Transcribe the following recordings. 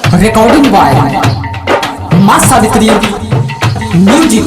Recording by Mass Savitri Music.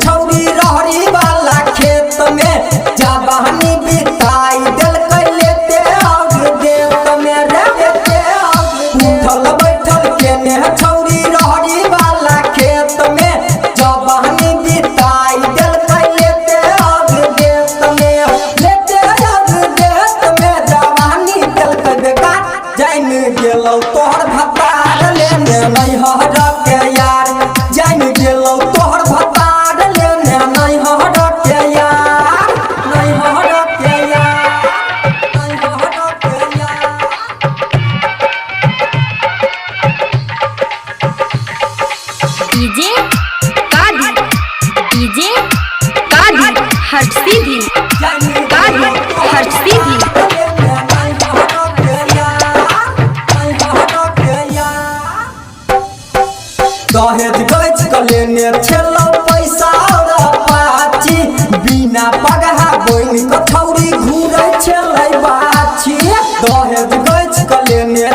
छौरी रहरी वाला खेत में जवानी बिताई दिल कर लेते आग देत में रे देते आग उठल बैठल केने छौरी रहरी वाला खेत में जवानी बिताई दिल कर लेते आग देत में जवानी दिल कर बेकार जान गेलौ तोहर भतार लेने नहीं हर के यार जान गेलौ तोहर भतार लेने नहीं हर के यार नहीं हर के यार नहीं हर के यार डीजे कादी हट सीधी कादी हट सीधी दहेज गज कलेने छेलो पैसा और पाची बिना पगहा बोइन को छौरी घूरे छेलै बाची दहेज गज कलेने